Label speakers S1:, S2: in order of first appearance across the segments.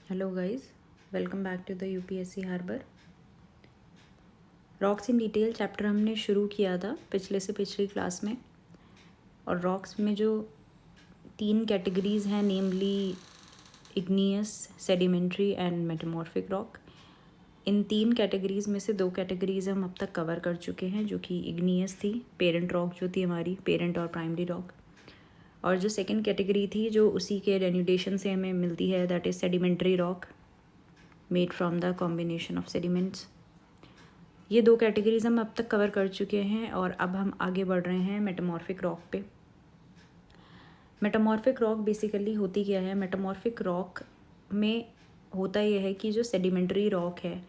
S1: Hello guys, welcome back to the UPSC harbour. Rocks in detail chapter हमने शुरू किया था पिछली क्लास में। और रॉक्स में जो 3 कैटेगरीज़ हैं, namely igneous, sedimentary and metamorphic rock. इन 3 कैटेगरीज़ में से 2 कैटेगरीज़ हम अब तक कवर कर चुके हैं, जो कि इग्नियस थी, पेरेंट रॉक जो थी हमारी, पेरेंट और प्राइमरी रॉक। और जो सेकंड कैटेगरी थी जो उसी के डेन्यूडेशन से हमें मिलती है, that is sedimentary rock made from the combination of sediments. ये 2 कैटेगरीज हम अब तक कवर कर चुके हैं और अब हम आगे बढ़ रहे हैं मेटामॉर्फिक रॉक पे। मेटामॉर्फिक रॉक बेसिकली होती क्या है? मेटामॉर्फिक रॉक में होता यह है कि जो सेडिमेंट्री रॉक है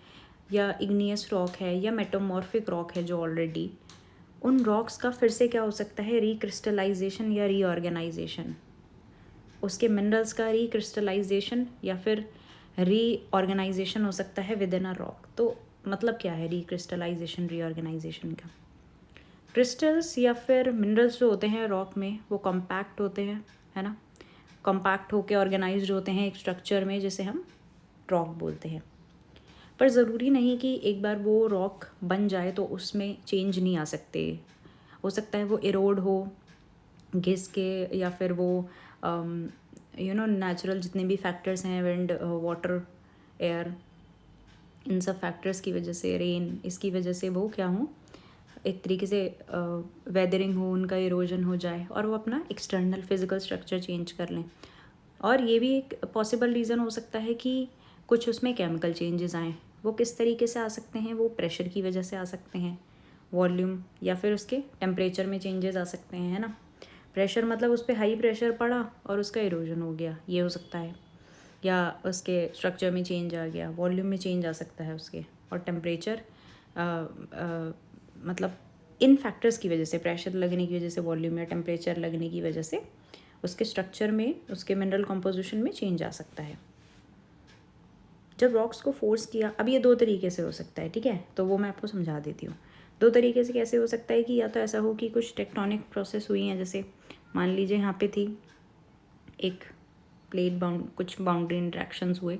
S1: या इग्नियस रॉक है या मेटामॉर्फिक रॉक है जो ऑलरेडी, उन रॉक्स का फिर से क्या हो सकता है? रिक्रिस्टलाइजेशन या रीऑर्गेनाइजेशन। उसके मिनरल्स का रिक्रिस्टलाइजेशन या फिर रीऑर्गेनाइजेशन हो सकता है विद इन अ रॉक। तो मतलब क्या है रिक्रिस्टलाइजेशन, रीऑर्गेनाइजेशन का? क्रिस्टल्स या फिर मिनरल्स जो होते हैं रॉक में, वो कॉम्पैक्ट होते हैं, है ना। कॉम्पैक्ट होके ऑर्गेनाइज्ड होते हैं एक स्ट्रक्चर में, जिसे हम रॉक बोलते हैं। पर ज़रूरी नहीं कि एक बार वो रॉक बन जाए तो उसमें चेंज नहीं आ सकते। हो सकता है वो इरोड हो, घिस के, या फिर वो नेचुरल जितने भी फैक्टर्स हैं, विंड, वाटर, एयर, इन सब फैक्टर्स की वजह से, रेन, इसकी वजह से वो क्या हो, एक तरीके से वेदरिंग हो, उनका इरोजन हो जाए और वो अपना एक्सटर्नल फिजिकल स्ट्रक्चर चेंज कर लें। और ये भी एक पॉसिबल रीज़न हो सकता है कि कुछ उसमें केमिकल चेंजेस आएँ। वो किस तरीके से आ सकते हैं? वो प्रेशर की वजह से आ सकते हैं, वॉल्यूम, या फिर उसके टेम्परेचर में चेंजेस आ सकते हैं, है ना। प्रेशर मतलब उस पर हाई प्रेशर पड़ा और उसका इरोजन हो गया, ये हो सकता है। या उसके स्ट्रक्चर में चेंज आ गया, वॉल्यूम में चेंज आ सकता है उसके। और टेम्परेचर मतलब इन फैक्टर्स की वजह से, प्रेशर लगने की वजह से, वॉल्यूम या टेम्परेचर लगने की वजह से उसके स्ट्रक्चर में, उसके मिनरल कॉम्पोजिशन में चेंज आ सकता है। जब रॉक्स को फोर्स किया, अब ये 2 तरीके से हो सकता है, ठीक है, तो वो मैं आपको समझा देती हूँ। 2 तरीके से कैसे हो सकता है कि या तो ऐसा हो कि कुछ टेक्टोनिक प्रोसेस हुई हैं, जैसे मान लीजिए यहाँ पे थी एक प्लेट बाउंड, कुछ बाउंड्री इंट्रैक्शंस हुए।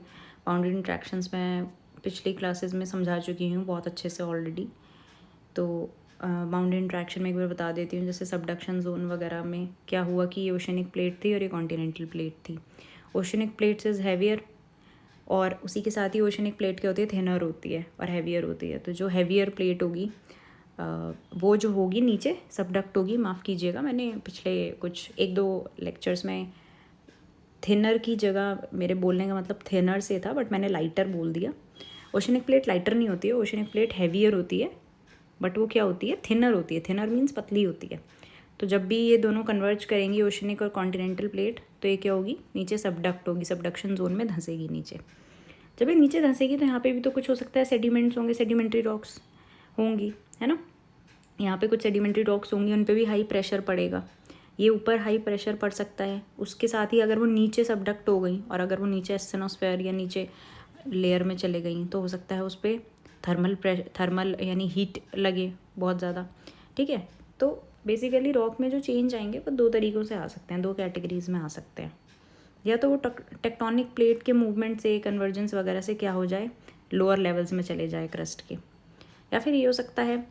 S1: बाउंड्री इंट्रैक्शंस मैं पिछली क्लासेस में समझा चुकी हूँ बहुत अच्छे से ऑलरेडी। तो बाउंड्री इंट्रैक्शन में एक बार बता देती हूँ। जैसे सबडक्शन जोन वगैरह में क्या हुआ कि ये ओशनिक प्लेट थी और ये कॉन्टिनेंटल प्लेट थी। ओशनिक प्लेट्स इज़ हैवियर, और उसी के साथ ही ओशनिक प्लेट क्या होती है? थिनर होती है और हैवियर होती है। तो जो हैवियर प्लेट होगी वो जो होगी नीचे सबडक्ट होगी। माफ़ कीजिएगा, मैंने पिछले कुछ 1-2 लेक्चर्स में थिनर की जगह, मेरे बोलने का मतलब थिनर से था, बट मैंने लाइटर बोल दिया। ओशनिक प्लेट लाइटर नहीं होती है, ओशनिक प्लेट हैवियर होती है, बट वो क्या होती है? थिनर होती है। थिनर मीन्स पतली होती है। तो जब भी ये दोनों कन्वर्ज करेंगी, ओशनिक और कॉन्टिनेंटल प्लेट, तो ये क्या होगी? नीचे सबडक्ट होगी, सबडक्शन जोन में धंसेगी नीचे। जब ये नीचे धंसेगी तो यहाँ पे भी तो कुछ हो सकता है, सेडिमेंट्स होंगे, सेडिमेंट्री रॉक्स होंगी, है ना। यहाँ पे कुछ सेडिमेंट्री रॉक्स होंगी, उन पे भी हाई प्रेशर पड़ेगा। ये ऊपर हाई प्रेशर पड़ सकता है, उसके साथ ही अगर वो नीचे सबडक्ट हो गई और अगर वो नीचे एस्टेनोस्फेयर या नीचे लेयर में चले गई तो हो सकता है उस पर थर्मल यानी हीट लगे बहुत ज़्यादा, ठीक है। तो बेसिकली रॉक में जो चेंज आएंगे वो 2 तरीक़ों से आ सकते हैं, 2 कैटेगरीज़ में आ सकते हैं। या तो वो टेक्टोनिक प्लेट के मूवमेंट से, कन्वर्जेंस वगैरह से क्या हो जाए, लोअर लेवल्स में चले जाए क्रस्ट के। या फिर ये हो सकता है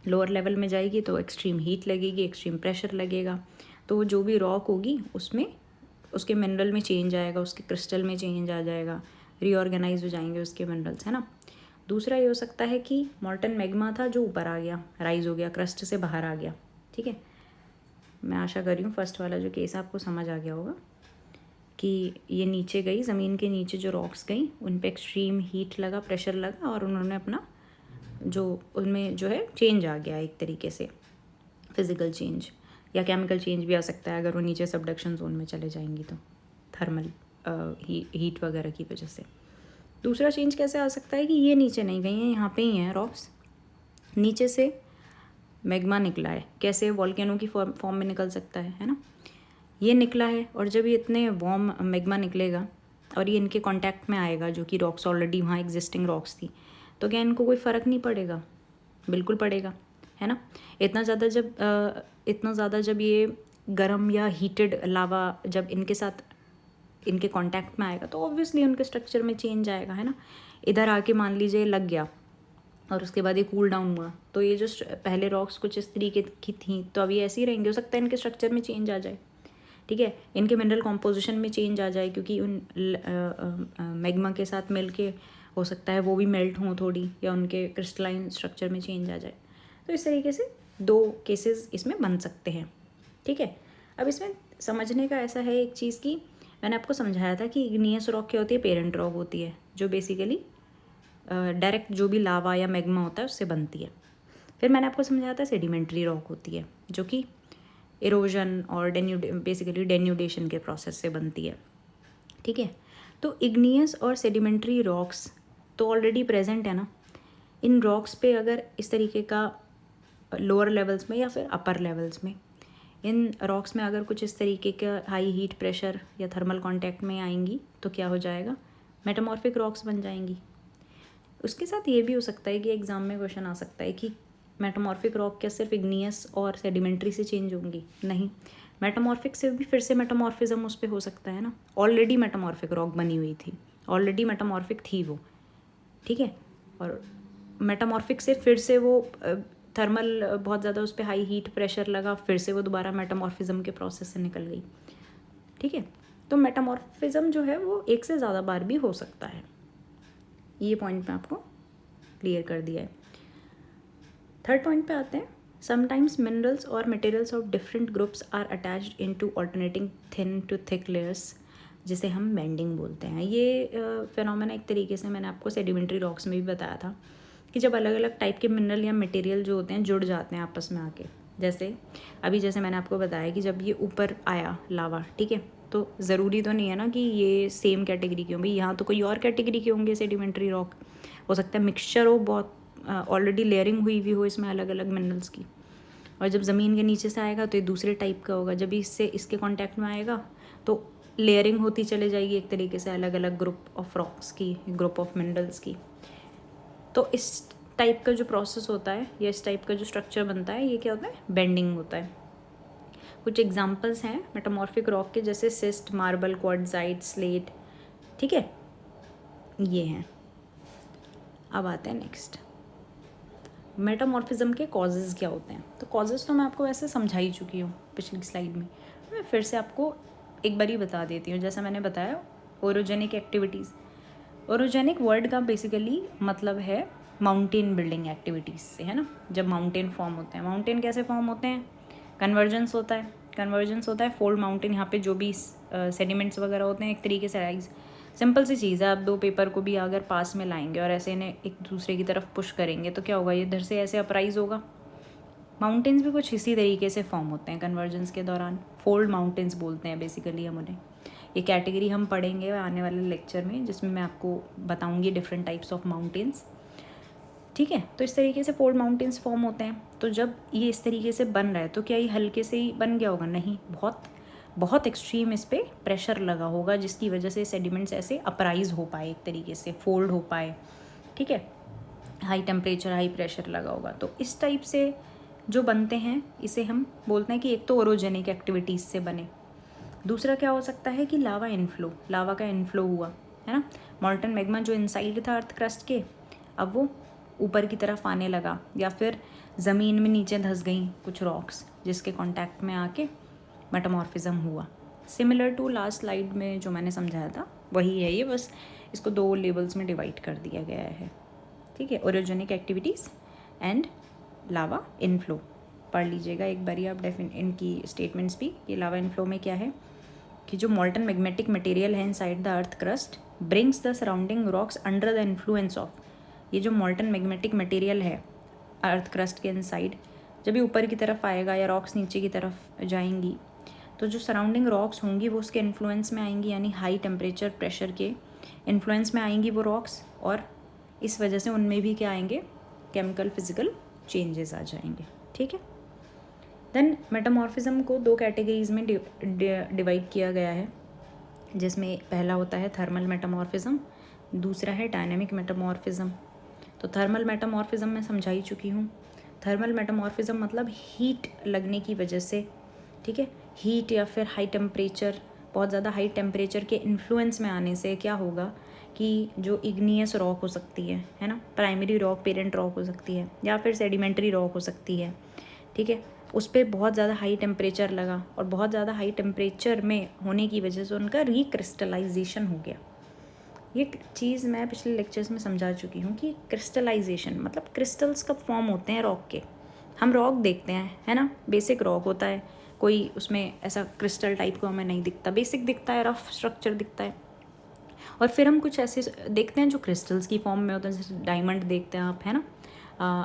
S1: लोअर लेवल में जाएगी तो एक्सट्रीम हीट लगेगी, एक्सट्रीम प्रेशर लगेगा, तो जो भी रॉक होगी उसमें उसके मिनरल में चेंज आएगा, उसके क्रिस्टल में चेंज आ जाएगा, रीऑर्गेनाइज हो जाएंगे उसके मिनरल्स, है ना। दूसरा ये हो सकता है कि मॉल्टन मैग्मा था जो ऊपर आ गया, राइज हो गया, क्रस्ट से बाहर आ गया, ठीक है। मैं आशा कर रही हूँ फर्स्ट वाला जो केस आपको समझ आ गया होगा कि ये नीचे गई, ज़मीन के नीचे जो रॉक्स गई उन पे एक्सट्रीम हीट लगा, प्रेशर लगा, और उन्होंने अपना जो उनमें जो है चेंज आ गया, एक तरीके से फिज़िकल चेंज या केमिकल चेंज भी आ सकता है अगर वो नीचे सबडक्शन जोन में चले जाएंगी तो, थर्मल हीट वगैरह की वजह से। दूसरा चेंज कैसे आ सकता है कि ये नीचे नहीं गई हैं, यहाँ पे ही हैं रॉक्स, नीचे से मैग्मा निकला है। कैसे? वॉल्केनो की फॉर्म में निकल सकता है ना। ये निकला है, और जब ये इतने वार्म मैग्मा निकलेगा और ये इनके कांटेक्ट में आएगा, जो कि रॉक्स ऑलरेडी वहाँ एग्जिस्टिंग रॉक्स थी, तो क्या इनको कोई फ़र्क नहीं पड़ेगा? बिल्कुल पड़ेगा, है ना। इतना ज़्यादा जब ये गर्म या हीटेड लावा जब इनके साथ इनके कांटेक्ट में आएगा तो ऑब्वियसली उनके स्ट्रक्चर में चेंज आएगा, है ना। इधर आके मान लीजिए लग गया और उसके बाद ये कूल डाउन हुआ, तो ये जो पहले रॉक्स कुछ इस तरीके की थी तो अभी ऐसे ही रहेंगे, हो सकता है इनके स्ट्रक्चर में चेंज आ जाए, ठीक है, इनके मिनरल कॉम्पोजिशन में चेंज आ जाए, क्योंकि उन मैग्मा के साथ मिल के हो सकता है वो भी मेल्ट हों थोड़ी, या उनके क्रिस्टलाइन स्ट्रक्चर में चेंज आ जाए। तो इस तरीके से 2 केसेस इसमें बन सकते हैं, ठीक है। अब इसमें समझने का ऐसा है एक चीज़ की, मैंने आपको समझाया था कि इग्नियस रॉक क्या होती है, पेरेंट रॉक होती है, जो बेसिकली डायरेक्ट जो भी लावा या मैग्मा होता है उससे बनती है। फिर मैंने आपको समझाया था सेडिमेंट्री रॉक होती है, जो कि इरोजन और बेसिकली डेन्यूडेशन के प्रोसेस से बनती है, ठीक है। तो इग्नियस और सेडिमेंट्री रॉक्स तो ऑलरेडी प्रेजेंट है ना। इन रॉक्स पे अगर इस तरीके का लोअर लेवल्स में या फिर अपर लेवल्स में, इन रॉक्स में अगर कुछ इस तरीके का हाई हीट प्रेशर या थर्मल कांटेक्ट में आएंगी तो क्या हो जाएगा, मेटामॉर्फिक रॉक्स बन जाएंगी। उसके साथ ये भी हो सकता है कि एग्ज़ाम में क्वेश्चन आ सकता है कि मेटामॉर्फिक रॉक क्या सिर्फ इग्नियस और सेडिमेंट्री से चेंज होंगी, नहीं, मेटामॉर्फिक से भी फिर से मेटामॉर्फिज्म उस पर हो सकता है ना। ऑलरेडी मेटामॉर्फिक रॉक बनी हुई थी, ऑलरेडी मेटामॉर्फिक थी वो, ठीक है, और मेटामॉर्फिक से फिर से वो थर्मल बहुत ज़्यादा उस पर हाई हीट प्रेशर लगा, फिर से वो दोबारा मेटामॉर्फिज्म के प्रोसेस से निकल गई, ठीक है। तो मेटामॉर्फिज्म जो है वो एक से ज़्यादा बार भी हो सकता है, ये पॉइंट मैं आपको क्लियर कर दिया है। थर्ड पॉइंट पे आते हैं। समटाइम्स मिनरल्स और materials of different groups are attached into alternating thin to thick layers, जिसे हम बेंडिंग बोलते हैं। ये फिनोमेना एक तरीके से मैंने आपको सेडिमेंट्री रॉक्स में भी बताया था कि जब अलग अलग टाइप के मिनरल या मटेरियल जो होते हैं जुड़ जाते हैं आपस में आके, जैसे मैंने आपको बताया कि जब ये ऊपर आया लावा, ठीक है, तो ज़रूरी तो नहीं है ना कि ये सेम कैटेगरी के होंगे, यहाँ तो कोई और कैटेगरी के होंगे सेडिमेंट्री रॉक, हो सकता है मिक्सचर हो, बहुत ऑलरेडी लेयरिंग हुई भी हो इसमें अलग अलग मिनरल्स की, और जब ज़मीन के नीचे से आएगा तो ये दूसरे टाइप का होगा, जब इससे इसके कांटेक्ट में आएगा तो लेयरिंग होती चले जाएगी एक तरीके से अलग अलग ग्रुप ऑफ रॉक्स की, ग्रुप ऑफ मिनरल्स की। तो इस टाइप का जो प्रोसेस होता है या इस टाइप का जो स्ट्रक्चर बनता है ये क्या होता है, बेंडिंग होता है। कुछ एग्जांपल्स हैं मेटामॉर्फिक रॉक के, जैसे सिस्ट, मार्बल, क्वार्ट्जाइट, स्लेट, ठीक है, ये हैं। अब आते हैं नेक्स्ट, मेटामॉर्फिज्म के कॉजेज़ क्या होते हैं। तो कॉजेज़ तो मैं आपको वैसे समझा ही चुकी हूँ पिछली स्लाइड में, मैं फिर से आपको एक बार ही बता देती हूँ। जैसा मैंने बताया ओरोजेनिक एक्टिविटीज़, ओरोजेनिक वर्ड का बेसिकली मतलब है माउंटेन बिल्डिंग एक्टिविटीज़ से, है ना। जब माउंटेन फॉर्म होते हैं, माउंटेन कैसे फॉर्म होते हैं, कन्वर्जेंस होता है, फोल्ड माउंटेन, यहाँ पे जो भी सेडिमेंट्स वगैरह होते हैं एक तरीके से राइज, सिंपल सी चीज़ है। आप 2 पेपर को भी अगर पास में लाएंगे और ऐसे इन्हें एक दूसरे की तरफ पुश करेंगे तो क्या होगा, ये इधर से ऐसे अपराइज होगा। माउंटेन्स भी कुछ इसी तरीके से फॉर्म होते हैं कन्वर्जेंस के दौरान, फोल्ड माउंटेन्स बोलते हैं बेसिकली हम उन्हें। ये कैटेगरी हम पढ़ेंगे आने वाले लेक्चर में, जिसमें मैं आपको बताऊंगी डिफरेंट टाइप्स ऑफ माउंटेन्स, ठीक है। तो इस तरीके से फोल्ड माउंटेन्स फॉर्म होते हैं। तो जब ये इस तरीके से बन रहा है तो क्या ये हल्के से ही बन गया होगा, नहीं, बहुत एक्सट्रीम इस पर प्रेशर लगा होगा, जिसकी वजह से सेडिमेंट्स ऐसे अपराइज हो पाए, एक तरीके से फोल्ड हो पाए, ठीक है, हाई टेम्परेचर हाई प्रेशर लगा होगा। तो इस टाइप से जो बनते हैं इसे हम बोलते हैं कि एक तो ओरोजेनिक एक्टिविटीज़ से बने। दूसरा क्या हो सकता है कि लावा का इनफ्लो हुआ, है ना। मॉल्टन मैग्मा जो इनसाइड था अर्थ क्रस्ट के, अब वो ऊपर की तरफ आने लगा, या फिर ज़मीन में नीचे धंस गई कुछ रॉक्स, जिसके कांटेक्ट में आके मेटामॉर्फिज्म हुआ। सिमिलर टू लास्ट स्लाइड में जो मैंने समझाया था वही है ये, बस इसको 2 लेवल्स में डिवाइड कर दिया गया है, ठीक है। ओरिजिनिक एक्टिविटीज़ एंड लावा इनफ्लो पढ़ लीजिएगा एक बारी आप इनकी स्टेटमेंट्स भी। ये लावा इनफ्लो में क्या है कि जो मॉल्टन मैग्मेटिक मटेरियल है inside the earth crust brings the surrounding rocks under the influence of, ये जो मॉल्टन मैग्मेटिक मटेरियल है अर्थ क्रस्ट के इनसाइड, जब ये ऊपर की तरफ आएगा या रॉक्स नीचे की तरफ जाएंगी तो जो सराउंडिंग रॉक्स होंगी वो उसके इन्फ्लुएंस में आएंगी, यानी हाई टेम्परेचर प्रेशर के इन्फ्लुएंस में आएंगी वो रॉक्स, और इस वजह से उनमें भी क्या आएंगे, केमिकल फिजिकल चेंजेस आ जाएंगे, ठीक है। देन मेटामॉर्फिज्म को 2 कैटेगरीज में डिवाइड किया गया है, जिसमें पहला होता है थर्मल मेटामॉर्फिज्म, दूसरा है डायनेमिक मेटामॉर्फिज्म। तो थर्मल मेटामॉर्फिज्म मैं समझा ही चुकी हूँ। थर्मल मेटामॉर्फिज्म मतलब हीट लगने की वजह से, ठीक है, हीट या फिर हाई टेम्परेचर बहुत ज़्यादा हाई टेम्परेचर के इन्फ्लुएंस में आने से क्या होगा कि जो इग्नियस रॉक हो सकती है ना, प्राइमरी रॉक, पेरेंट रॉक हो सकती है, या फिर सेडिमेंट्री रॉक हो सकती है, ठीक है, उस पर बहुत ज़्यादा हाई टेम्परेचर लगा और बहुत ज़्यादा हाई टेम्परेचर में होने की वजह से उनका रिक्रिस्टलाइजेशन हो गया। ये चीज़ मैं पिछले लेक्चर्स में समझा चुकी हूँ कि क्रिस्टलाइजेशन मतलब क्रिस्टल्स कब फॉर्म होते हैं रॉक के। हम रॉक देखते हैं, है ना, बेसिक रॉक होता है, कोई उसमें ऐसा क्रिस्टल टाइप को हमें नहीं दिखता, बेसिक दिखता है, रफ स्ट्रक्चर दिखता है। और फिर हम कुछ ऐसे देखते हैं जो क्रिस्टल्स की फॉर्म में होते हैं, जैसे डायमंड देखते हैं आप, है ना,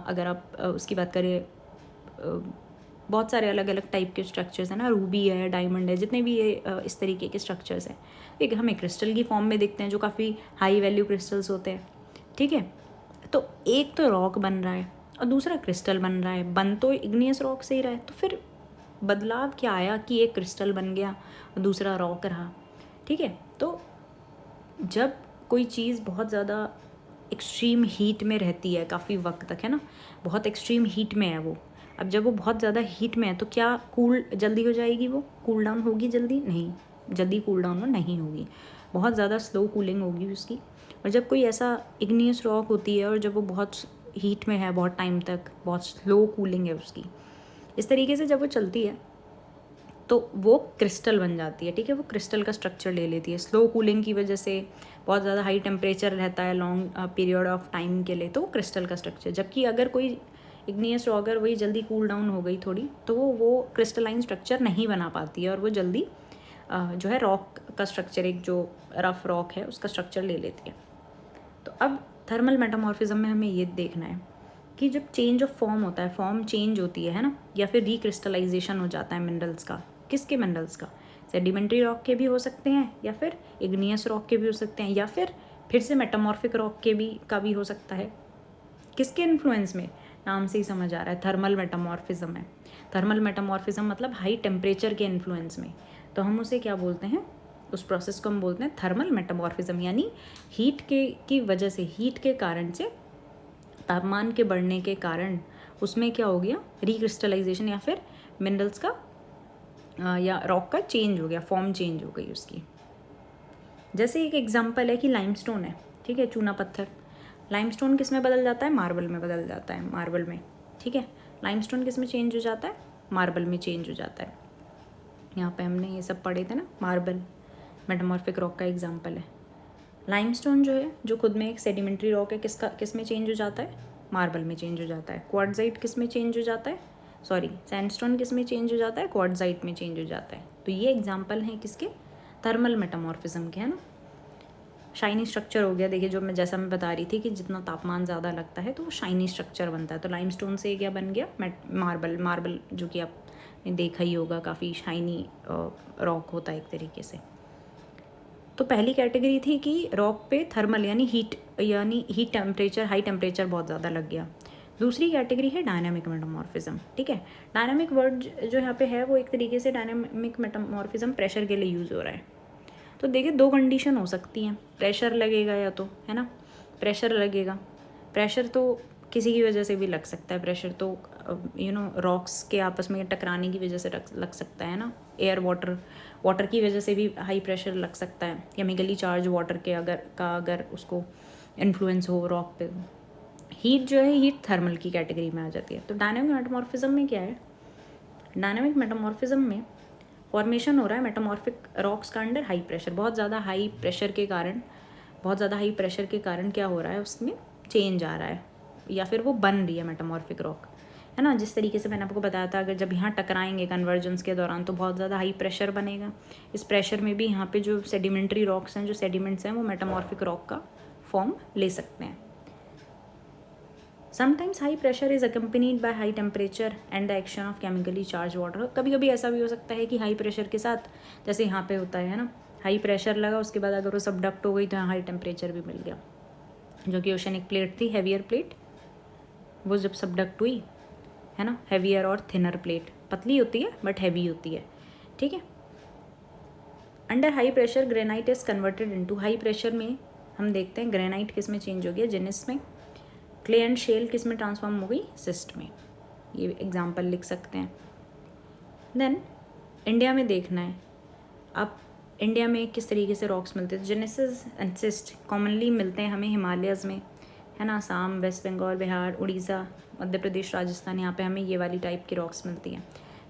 S1: अगर आप उसकी बात करें, बहुत सारे अलग अलग टाइप के स्ट्रक्चर्स हैं ना, रूबी है, डायमंड है, जितने भी ये इस तरीके के स्ट्रक्चर्स हैं, एक हमें क्रिस्टल की फॉर्म में दिखते हैं जो काफ़ी हाई वैल्यू क्रिस्टल्स होते हैं, ठीक है। तो एक तो रॉक बन रहा है और दूसरा क्रिस्टल बन रहा है, बन तो इग्नियस रॉक से ही रहा है, तो फिर बदलाव क्या आया कि एक क्रिस्टल बन गया और दूसरा रॉक रहा, ठीक है। तो जब कोई चीज़ बहुत ज़्यादा एक्सट्रीम हीट में रहती है काफ़ी वक्त तक, है ना, बहुत एक्सट्रीम हीट में है वो, अब जब वो बहुत ज़्यादा हीट में है तो क्या कूल जल्दी हो जाएगी, वो कूल डाउन होगी जल्दी? नहीं, जल्दी कूल डाउन नहीं होगी, बहुत ज़्यादा स्लो कूलिंग होगी उसकी। और जब कोई ऐसा इग्नियस रॉक होती है और जब वो बहुत हीट में है बहुत टाइम तक, बहुत स्लो कूलिंग है उसकी, इस तरीके से जब वो चलती है तो वो क्रिस्टल बन जाती है, ठीक है, वो क्रिस्टल का स्ट्रक्चर ले लेती है। स्लो कूलिंग की वजह से बहुत ज़्यादा हाई टेम्परेचर रहता है लॉन्ग पीरियड ऑफ टाइम के लिए, तो वो क्रिस्टल का स्ट्रक्चर। जबकि अगर कोई इग्नियस रॉक अगर वही जल्दी कूल डाउन हो गई थोड़ी, तो वो क्रिस्टलाइन स्ट्रक्चर नहीं बना पाती है और वो जल्दी जो है रॉक का स्ट्रक्चर, एक जो रफ रॉक है उसका स्ट्रक्चर ले लेती है। तो अब थर्मल मेटामॉर्फिज्म में हमें ये देखना है कि जब चेंज ऑफ फॉर्म होता है, फॉर्म चेंज होती है ना, या फिर रिक्रिस्टलाइजेशन हो जाता है मिनरल्स का, किसके मिनरल्स का, सेडिमेंट्री रॉक के भी हो सकते हैं, या फिर इग्नियस रॉक के भी हो सकते हैं, या फिर से मेटामॉर्फिक रॉक के भी हो सकता है। किसके इन्फ्लुएंस में? नाम से ही समझ आ रहा है, थर्मल मेटामॉर्फिज्म है। थर्मल मेटामॉर्फिज्म मतलब हाई टेम्परेचर के इन्फ्लुएंस में, तो हम उसे क्या बोलते हैं, उस प्रोसेस को हम बोलते हैं थर्मल मेटामॉर्फिज्म, यानी हीट की वजह से, हीट के कारण से, तापमान के बढ़ने के कारण उसमें क्या हो गया, रिक्रिस्टलाइजेशन, या फिर मिनरल्स का या रॉक का चेंज हो गया, फॉर्म चेंज हो गई उसकी। जैसे एक एग्जांपल है कि लाइमस्टोन है, ठीक है, चूना पत्थर। लाइमस्टोन किस में बदल जाता है? मार्बल में बदल जाता है, मार्बल में, ठीक है। लाइमस्टोन किस में चेंज हो जाता है? मार्बल में चेंज हो जाता है। यहाँ पे हमने ये सब पढ़े थे ना, मार्बल मेटामॉर्फिक रॉक का एग्जाम्पल है। लाइमस्टोन जो है, जो खुद में एक सेडिमेंट्री रॉक है, किस में चेंज हो जाता है? मार्बल में चेंज हो जाता है। क्वार्ट्जाइट किस में चेंज हो जाता है? सैंडस्टोन किस में चेंज हो जाता है? क्वार्ट्जाइट में चेंज हो जाता है। तो ये एग्जाम्पल हैं किसके? थर्मल मेटामॉर्फिज्म के, है ना। शाइनी स्ट्रक्चर हो गया, देखिए जो मैं बता रही थी कि जितना तापमान ज़्यादा लगता है तो वो शाइनी स्ट्रक्चर बनता है। तो लाइमस्टोन से क्या बन गया? मार्बल जो कि आपने देखा ही होगा, काफ़ी शाइनी रॉक होता है एक तरीके से। तो पहली कैटेगरी थी कि रॉक पे थर्मल यानी हीट टेम्परेचर, हाई टेम्परेचर बहुत ज़्यादा लग गया। दूसरी कैटेगरी है डायनामिक मेटामॉर्फिज्म, ठीक है। डायनामिक वर्ड जो यहाँ पे है वो एक तरीके से डायनामिक मेटामॉर्फिज्म प्रेशर के लिए यूज़ हो रहा है। तो देखिए दो कंडीशन हो सकती हैं, प्रेशर लगेगा या तो, है ना, प्रेशर लगेगा। प्रेशर तो किसी की वजह से भी लग सकता है, प्रेशर तो रॉक्स के आपस में टकराने की वजह से लग सकता है ना, एयर वाटर की वजह से भी हाई प्रेशर लग सकता है, केमिकली चार्ज वाटर के अगर उसको इन्फ्लुएंस हो रॉक पे। हीट जो है, हीट थर्मल की कैटेगरी में आ जाती है। तो डायनामिक मेटामॉर्फिज्म में क्या है? डायनामिक मेटामॉर्फिज्म में फॉर्मेशन हो रहा है मेटामॉर्फिक रॉक्स का अंडर हाई प्रेशर, बहुत ज़्यादा हाई प्रेशर के कारण क्या हो रहा है, उसमें चेंज आ रहा है, या फिर वो बन रही है मेटामॉर्फिक रॉक, है ना। जिस तरीके से मैंने आपको बताया था, अगर जब यहाँ टकराएंगे कन्वर्जेंस के दौरान तो बहुत ज़्यादा हाई प्रेशर बनेगा। इस प्रेशर में भी यहाँ पे जो सेडिमेंट्री रॉक्स हैं, जो सेडिमेंट्स हैं, वो मेटामॉर्फिक रॉक का फॉर्म ले सकते हैं। Sometimes high pressure is accompanied by high temperature and the action of chemically charge water. कभी कभी ऐसा भी हो सकता है कि हाई प्रेशर के साथ, जैसे यहाँ पे होता है ना, हाई प्रेशर लगा, उसके बाद अगर वो सबडक्ट हो गई तो यहाँ हाई टेम्परेचर भी मिल गया। जो कि ओशनिक प्लेट थी, हैवियर प्लेट, वो जब सबडक्ट हुई, है ना, हैवियर और थिनर प्लेट, पतली होती है बट हैवी होती है, ठीक है। Under high pressure granite is converted into, high pressure में हम देखते हैं ग्रेनाइट किस में चेंज हो गया, जिनिस में। क्ले एंड शेल किस में ट्रांसफॉर्म हो गई? सिस्ट में। ये एग्जाम्पल लिख सकते हैं। देन इंडिया में देखना है, अब इंडिया में किस तरीके से रॉक्स मिलते हैं? जेनेसिस एंड सिस्ट कॉमनली मिलते हैं हमें हिमालयज़ में, है ना, असम, वेस्ट बंगाल, बिहार, उड़ीसा, मध्य प्रदेश, राजस्थान, यहाँ पे हमें ये वाली टाइप की रॉक्स मिलती हैं।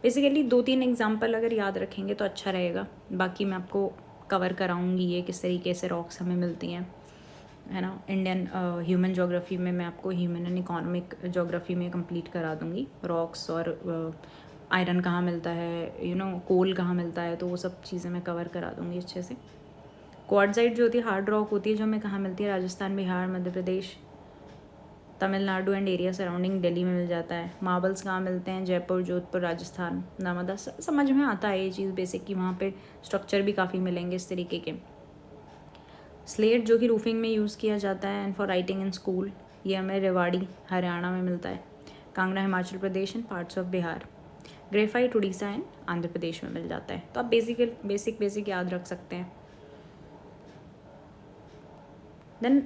S1: बेसिकली 2-3 एग्जांपल अगर याद रखेंगे तो अच्छा रहेगा, बाकी मैं आपको कवर कराऊंगी ये किस तरीके से रॉक्स हमें मिलती हैं, है ना। इंडियन ह्यूमन जोग्राफी में मैं आपको ह्यूमन एंड इकोनॉमिक जोग्राफी में कंप्लीट करा दूंगी रॉक्स, और आयरन कहाँ मिलता है, कोल कहाँ मिलता है, तो वो सब चीज़ें मैं कवर करा दूंगी अच्छे से। क्वार्टजाइट जो होती है हार्ड रॉक होती है, जो हमें कहाँ मिलती है? Rajasthan, Bihar, Madhya Pradesh, Tamil Nadu and area surrounding Delhi में मिल जाता है। मार्बल्स कहाँ मिलते हैं? जयपुर, जोधपुर, राजस्थान, नर्मदा। समझ में आता है ये चीज़ बेसिक कि वहाँ पे स्ट्रक्चर भी काफ़ी मिलेंगे इस तरीके के। स्लेट जो कि रूफिंग में यूज़ किया जाता है and for writing in school, ये हमें रेवाड़ी हरियाणा में मिलता है। Kangra Himachal Pradesh and parts of Bihar. Graphite Odisha and Andhra Pradesh में मिल जाता है। तो आप बेसिक याद रख सकते हैं। देन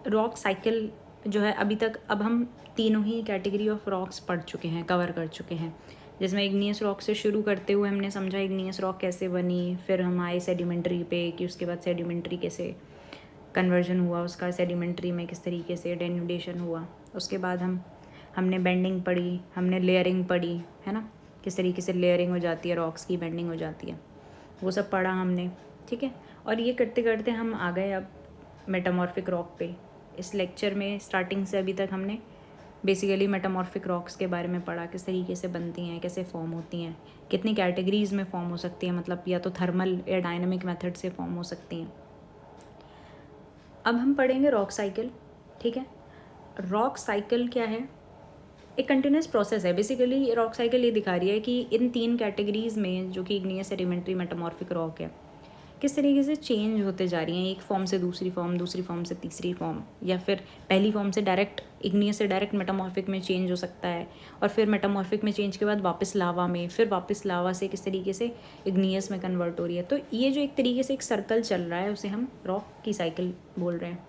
S1: रॉक साइकिल जो है, अभी तक अब हम तीनों ही कैटेगरी ऑफ रॉक्स पढ़ चुके हैं, कवर कर चुके हैं, जिसमें इग्नियस रॉक से शुरू करते हुए हमने समझा इग्नियस रॉक कैसे बनी, फिर हम आए सेडिमेंट्री पे कि उसके बाद सेडिमेंट्री कैसे कन्वर्जन हुआ उसका, सेडिमेंट्री में किस तरीके से डेन्यूडेशन हुआ। उसके बाद हमने बेंडिंग पढ़ी, हमने लेयरिंग पढ़ी, है ना, किस तरीके से लेयरिंग हो जाती है रॉक्स की, बेंडिंग हो जाती है, वो सब पढ़ा हमने, ठीक है। और ये करते करते हम आ गए अब मेटामॉर्फिक रॉक पे। इस लेक्चर में स्टार्टिंग से अभी तक हमने बेसिकली मेटामॉर्फिक रॉक्स के बारे में पढ़ा, किस तरीके से बनती हैं, कैसे फॉर्म होती हैं, कितनी कैटेगरीज़ में फॉर्म हो सकती हैं, मतलब या तो थर्मल या डायनामिक मेथड से फॉर्म हो सकती हैं। अब हम पढ़ेंगे रॉक साइकिल, ठीक है। रॉक साइकिल क्या है? एक कंटिन्यूस प्रोसेस है। बेसिकली रॉक साइकिल ये दिखा रही है कि इन 3 कैटेगरीज़ में, जो कि इग्नियस, सेडिमेंट्री, मेटामॉर्फिक रॉक है, किस तरीके से चेंज होते जा रही हैं, एक फॉर्म से दूसरी फॉर्म, दूसरी फॉर्म से तीसरी फॉर्म, या फिर पहली फॉर्म से डायरेक्ट इग्नियस से डायरेक्ट मेटामॉर्फिक में चेंज हो सकता है, और फिर मेटामॉर्फिक में चेंज के बाद वापस लावा में, फिर वापस लावा से किस तरीके से इग्नियस में कन्वर्ट हो रही है। तो ये जो एक तरीके से एक सर्कल चल रहा है, उसे हम रॉक की साइकिल बोल रहे हैं।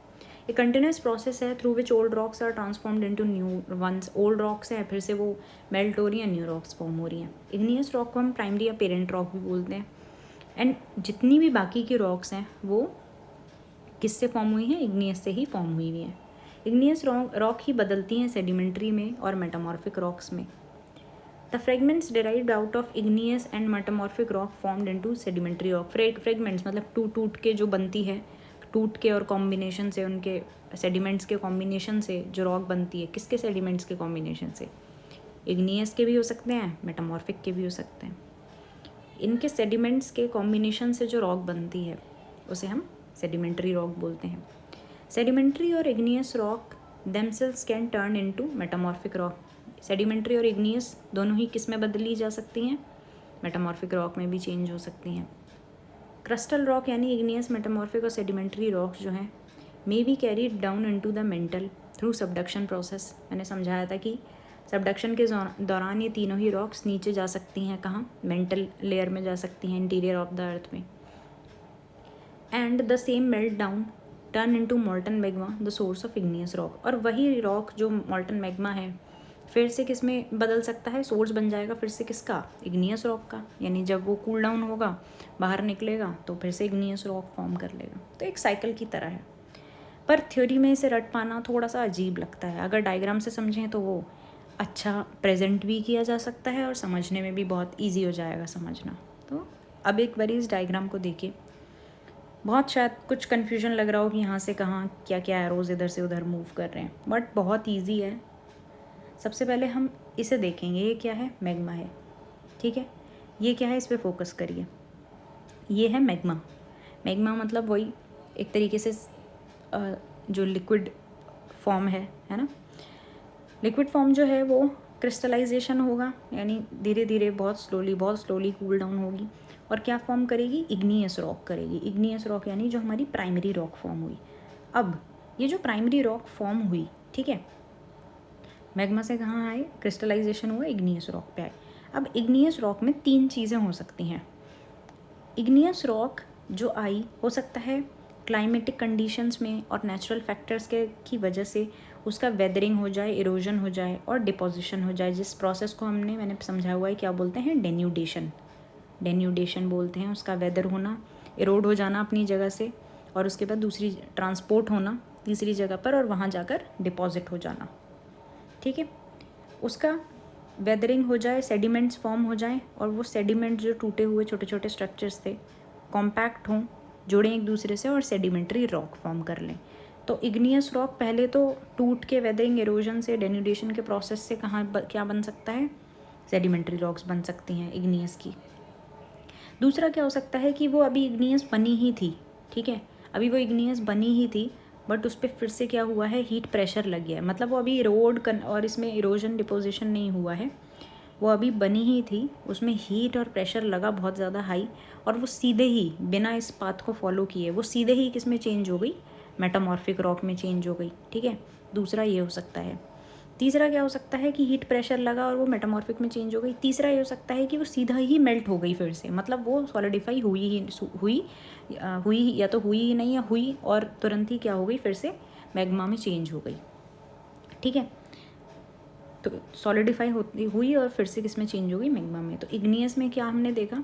S1: एक कंटिन्यूस प्रोसेस है through which old rocks are transformed into new ones. Old rocks हैं, फिर से वो मेल्ट हो रही हैं, न्यू रॉक्स फॉर्म हो रही हैं। इग्नियस रॉक को हम प्राइमरी या पेरेंट रॉक भी बोलते हैं। एंड जितनी भी बाकी की रॉक्स हैं वो किससे फॉर्म हुई हैं? इग्नियस से ही फॉर्म हुई हुई हैं। इग्नियस रॉक ही बदलती हैं सेडिमेंट्री में और मेटामॉर्फिक रॉक्स में। The fragments derived out of igneous and metamorphic rock formed into sedimentary rock. Fragments मतलब टूट के जो बनती है, टूट के और कॉम्बिनेशन से, उनके सेडिमेंट्स के कॉम्बिनेशन से जो रॉक बनती है, किसके सेडिमेंट्स के कॉम्बिनेशन से? इग्नियस के भी हो सकते हैं, मेटामॉर्फिक के भी हो सकते हैं। इनके सेडिमेंट्स के कॉम्बिनेशन से जो रॉक बनती है उसे हम सेडिमेंट्री रॉक बोलते हैं। सेडिमेंट्री और igneous rock themselves can turn into metamorphic rock. Sedimentary और इग्नियस दोनों ही किस में बदली जा सकती हैं? मेटामॉर्फिक रॉक में भी चेंज हो सकती हैं। क्रिस्टल रॉक यानी इग्नियस, मेटामॉर्फिक और सेडिमेंट्री रॉक जो हैं may be carried down into the mental through subduction process. मैंने समझाया था कि सबडक्शन के दौरान ये तीनों ही रॉक्स नीचे जा सकती हैं, कहाँ? मेंटल लेयर में जा सकती हैं, इंटीरियर ऑफ द अर्थ में। And the same melt down turn into मॉल्टन magma the source of igneous rock. और वही रॉक जो मॉल्टन मैग्मा है फिर से किस में बदल सकता है? सोर्स बन जाएगा फिर से किसका? इग्नियस रॉक का। यानी जब वो कूल डाउन होगा, बाहर निकलेगा, तो फिर से इग्नियस रॉक फॉर्म कर लेगा। तो एक साइकिल की तरह है, पर थ्योरी में इसे रट पाना थोड़ा सा अजीब लगता है। अगर डायग्राम से समझें तो वो अच्छा प्रेजेंट भी किया जा सकता है और समझने में भी बहुत इजी हो जाएगा समझना। तो अब एक बार इस डायग्राम को देखिए। बहुत शायद कुछ कन्फ्यूजन लग रहा हो कि यहाँ से कहाँ क्या क्या एरोज़ इधर से उधर मूव कर रहे हैं, बट बहुत ईजी है। सबसे पहले हम इसे देखेंगे, ये क्या है? मैग्मा है, ठीक है। ये क्या है? इस पर फोकस करिए। ये है मैग्मा। मैग्मा मतलब वही एक तरीके से जो लिक्विड फॉर्म है ना। लिक्विड फॉर्म जो है वो क्रिस्टलाइजेशन होगा, यानी धीरे धीरे बहुत स्लोली कूल डाउन होगी, और क्या फॉर्म करेगी? इग्नियस रॉक करेगी। इग्नियस रॉक यानी जो हमारी प्राइमरी रॉक फॉर्म हुई। अब ये जो प्राइमरी रॉक फॉर्म हुई, ठीक है, मैग्मा से कहाँ आए? क्रिस्टलाइजेशन हुआ, इग्नियस रॉक पे आए। अब इग्नियस रॉक में 3 चीज़ें हो सकती हैं। इग्नियस रॉक जो आई, हो सकता है क्लाइमेटिक कंडीशंस में और नेचुरल फैक्टर्स की वजह से उसका वेदरिंग हो जाए, इरोजन हो जाए और डिपोजिशन हो जाए, जिस प्रोसेस को मैंने समझाया हुआ है क्या बोलते हैं? डेन्यूडेशन। डेन्यूडेशन बोलते हैं उसका, वेदर होना, इरोड हो जाना अपनी जगह से, और उसके बाद दूसरी ट्रांसपोर्ट होना तीसरी जगह पर और वहाँ जाकर डिपॉजिट हो जाना। ठीक है, उसका वेदरिंग हो जाए, सेडिमेंट्स फॉर्म हो जाएं और वो सेडिमेंट जो टूटे हुए छोटे छोटे स्ट्रक्चर्स थे कॉम्पैक्ट हों, जुड़ें एक दूसरे से और सेडिमेंट्री रॉक फॉर्म कर लें। तो इग्नियस रॉक पहले तो टूट के वेदरिंग, इरोजन से, डेन्यूडेशन के प्रोसेस से क्या बन सकता है, सेडिमेंट्री रॉक्स बन सकती हैं इग्नियस की। दूसरा क्या हो सकता है कि वो अभी इग्नियस बनी ही थी, ठीक है, अभी वो इग्नियस बनी ही थी बट उस पर फिर से क्या हुआ है, हीट प्रेशर लग गया है, मतलब वो अभी और इसमें इरोजन डिपोजिशन नहीं हुआ है, वो अभी बनी ही थी, उसमें हीट और प्रेशर लगा बहुत ज़्यादा हाई और वो सीधे ही बिना इस पाथ को फॉलो किए वो सीधे ही किस में चेंज हो गई, मेटामॉर्फिक रॉक में चेंज हो गई। ठीक है, दूसरा ये हो सकता है। तीसरा क्या हो सकता है कि हीट प्रेशर लगा और वो मेटामॉर्फिक में चेंज हो गई। तीसरा ये हो सकता है कि वो सीधा ही मेल्ट हो गई फिर से, मतलब वो सॉलिडिफाई हुई या तो हुई ही नहीं या हुई और तुरंत ही क्या हो गई, फिर से मैग्मा में चेंज हो गई। ठीक है, तो सॉलिडिफाई हुई और फिर से किस में चेंज हो गई, मैग्मा में। तो इग्नियस में क्या हमने देखा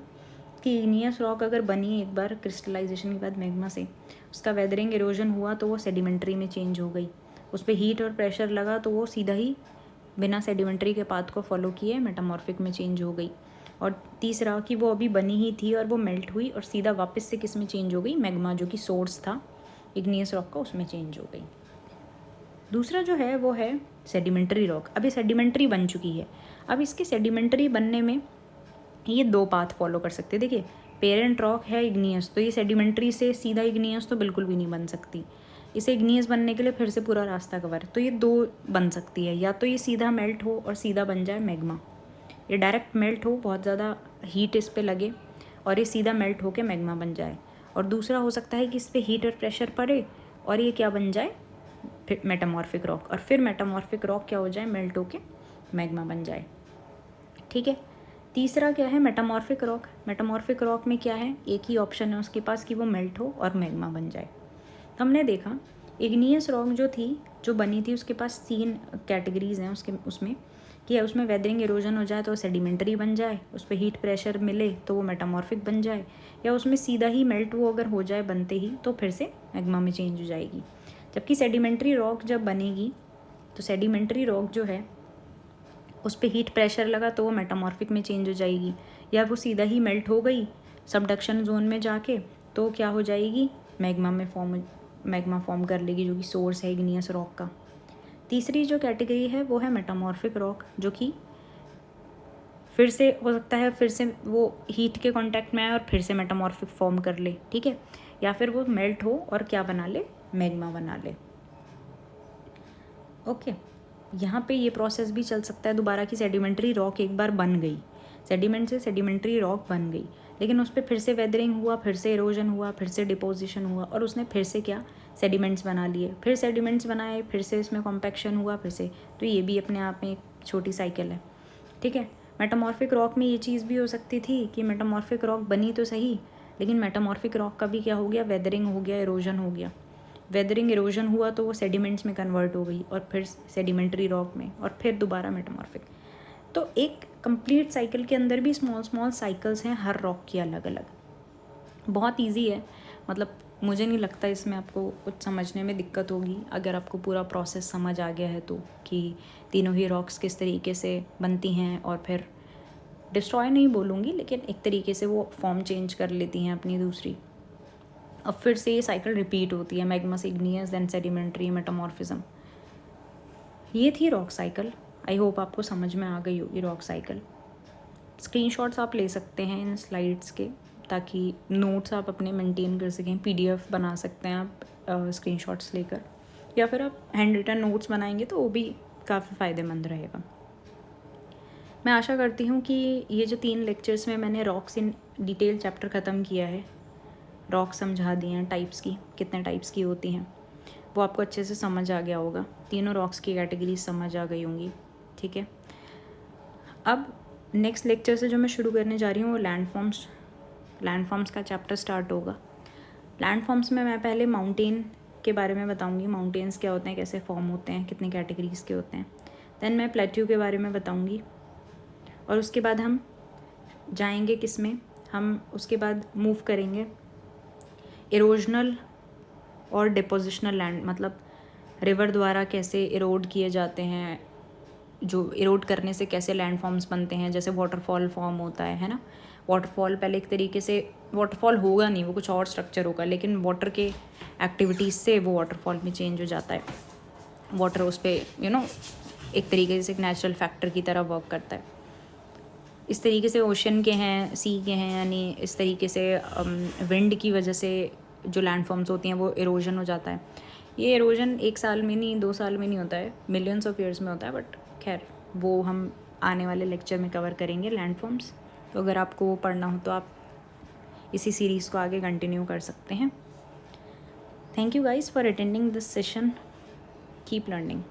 S1: कि इग्नियस रॉक अगर बनी एक बार क्रिस्टलाइजेशन के बाद मैग्मा से, उसका वेदरिंग इरोजन हुआ तो वो सेडिमेंट्री में चेंज हो गई, उस पर हीट और प्रेशर लगा तो वो सीधा ही बिना सेडिमेंट्री के पाथ को फॉलो किए मेटामॉर्फिक में चेंज हो गई। और तीसरा कि वो अभी बनी ही थी और वो मेल्ट हुई और सीधा वापस से किस में चेंज हो गई, मैग्मा जो कि सोर्स था इग्नियस रॉक का उसमें चेंज हो गई। दूसरा जो है वो है सेडिमेंट्री रॉक। अभी सेडिमेंट्री बन चुकी है, अब इसके सेडिमेंट्री बनने में ये दो पाथ फॉलो कर सकते हैं। देखिए, पेरेंट रॉक है इग्नियस, तो ये सेडिमेंट्री से सीधा इग्नियस तो बिल्कुल भी नहीं बन सकती, इसे इग्नियस बनने के लिए फिर से पूरा रास्ता कवर है। तो ये दो बन सकती है, या तो ये सीधा मेल्ट हो और सीधा बन जाए मैग्मा, ये डायरेक्ट मेल्ट हो, बहुत ज़्यादा हीट इस पर लगे और ये सीधा मेल्ट होकर मैग्मा बन जाए। और दूसरा हो सकता है कि इस पर हीट और प्रेशर पड़े और ये क्या बन जाए, फिर मेटामॉर्फिक रॉक, और फिर मेटामॉर्फिक रॉक क्या हो जाए, मेल्ट होके मैग्मा बन जाए। ठीक है, तीसरा क्या है, मेटामॉर्फिक रॉक। मेटामॉर्फिक रॉक में क्या है, एक ही ऑप्शन है उसके पास कि वो मेल्ट हो और मैग्मा बन जाए। तो हमने देखा इग्नियस रॉक जो थी, जो बनी थी, उसके पास 3 कैटेगरीज हैं उसमें कि उसमें वेदरिंग इरोजन हो जाए तो सेडिमेंट्री बन जाए, उस पर हीट प्रेशर मिले तो वो मेटामॉर्फिक बन जाए, या उसमें सीधा ही मेल्ट वो अगर हो जाए बनते ही तो फिर से मैग्मा में चेंज हो जाएगी। जबकि सेडिमेंट्री रॉक जब बनेगी तो सेडिमेंट्री रॉक जो है उस पर हीट प्रेशर लगा तो वो मेटामॉर्फिक में चेंज हो जाएगी, या वो सीधा ही मेल्ट हो गई सबडक्शन जोन में जाके तो क्या हो जाएगी, मैग्मा फॉर्म कर लेगी जो कि सोर्स है इग्नियस रॉक का। तीसरी जो कैटेगरी है वो है मेटामॉर्फिक रॉक, जो कि फिर से हो सकता है फिर से वो हीट के कांटेक्ट में आए और फिर से मेटामॉर्फिक फॉर्म कर ले, ठीक है, या फिर वो मेल्ट हो और क्या बना ले, मैग्मा बना ले। ओके, यहाँ पे ये प्रोसेस भी चल सकता है दोबारा कि सेडिमेंट्री रॉक एक बार बन गई, सेडिमेंट से सेडिमेंट्री रॉक बन गई, लेकिन उस पर फिर से वेदरिंग हुआ, फिर से इरोजन हुआ, फिर से डिपोजिशन हुआ और उसने फिर से क्या, सेडिमेंट्स बना लिए, फिर सेडिमेंट्स बनाए, फिर से इसमें कॉम्पैक्शन हुआ, फिर से, तो ये भी अपने आप में एक छोटी साइकिल है। ठीक है, मेटामॉर्फिक रॉक में ये चीज़ भी हो सकती थी कि मेटामॉर्फिक रॉक बनी तो सही, लेकिन मेटामॉर्फिक रॉक का भी क्या हो गया, वेदरिंग हो गया, इरोजन हो गया, वेदरिंग इरोजन हुआ तो वो सेडिमेंट्स में कन्वर्ट हो गई और फिर सेडिमेंट्री रॉक में और फिर दोबारा मेटामॉर्फिक। तो एक कंप्लीट साइकिल के अंदर भी स्मॉल साइकिल्स हैं हर रॉक की अलग अलग। बहुत इजी है, मतलब मुझे नहीं लगता इसमें आपको कुछ समझने में दिक्कत होगी अगर आपको पूरा प्रोसेस समझ आ गया है तो, कि तीनों ही रॉक्स किस तरीके से बनती हैं और फिर डिस्ट्रॉय नहीं बोलूँगी, लेकिन एक तरीके से वो फॉर्म चेंज कर लेती हैं अपनी दूसरी, अब फिर से ये साइकिल रिपीट होती है, मैग्मा से इग्नियस, देन सेडिमेंट्री, मेटामॉर्फिज्म। ये थी रॉक साइकिल। आई होप आपको समझ में आ गई होगी रॉक साइकिल। स्क्रीनशॉट्स आप ले सकते हैं इन स्लाइड्स के, ताकि नोट्स आप अपने मेंटेन कर सकें, पीडीएफ बना सकते हैं आप स्क्रीनशॉट्स लेकर, या फिर आप हैंड रिटन नोट्स बनाएंगे तो वो भी काफ़ी फ़ायदेमंद रहेगा। मैं आशा करती हूँ कि ये जो 3 लेक्चर्स में मैंने रॉक्स इन डिटेल चैप्टर ख़त्म किया है, रॉक समझा दिए हैं, टाइप्स की कितने टाइप्स की होती हैं, वो आपको अच्छे से समझ आ गया होगा, तीनों रॉक्स की कैटेगरी समझ आ गई होंगी। ठीक है, अब नेक्स्ट लेक्चर से जो मैं शुरू करने जा रही हूँ वो लैंडफॉर्म्स का चैप्टर स्टार्ट होगा। लैंडफॉर्म्स में मैं पहले माउंटेन के बारे में बताऊँगी, माउंटेन्स क्या होते हैं, कैसे फॉर्म होते हैं, कितने कैटेगरीज के होते हैं। देन मैं प्लेट्यू के बारे में बताऊँगी और उसके बाद हम जाएंगे किस में, हम उसके बाद मूव करेंगे इरोजनल और डिपोजिशनल लैंड, मतलब रिवर द्वारा कैसे इरोड किए जाते हैं, जो इरोड करने से कैसे लैंड फॉर्म्स बनते हैं, जैसे वाटरफॉल फॉर्म होता है ना। वाटरफॉल पहले एक तरीके से वाटरफॉल होगा नहीं, वो कुछ और स्ट्रक्चर होगा, लेकिन वाटर के एक्टिविटीज़ से वो वाटरफॉल में चेंज हो जाता है। वाटर उस पर एक तरीके से एक नेचुरल फैक्टर की तरह वर्क करता है। इस तरीके से ओशन के हैं, सी के हैं, यानी इस तरीके से विंड की वजह से जो लैंड फॉर्म्स होती हैं वो इरोजन हो जाता है। ये इरोजन 1 साल में नहीं, 2 साल में नहीं होता है, मिलियंस ऑफ ईयर्स में होता है, बट खैर वो हम आने वाले लेक्चर में कवर करेंगे लैंड फॉर्म्स। तो अगर आपको वो पढ़ना हो तो आप इसी सीरीज़ को आगे कंटिन्यू कर सकते हैं। Thank you guys for attending this session. Keep learning.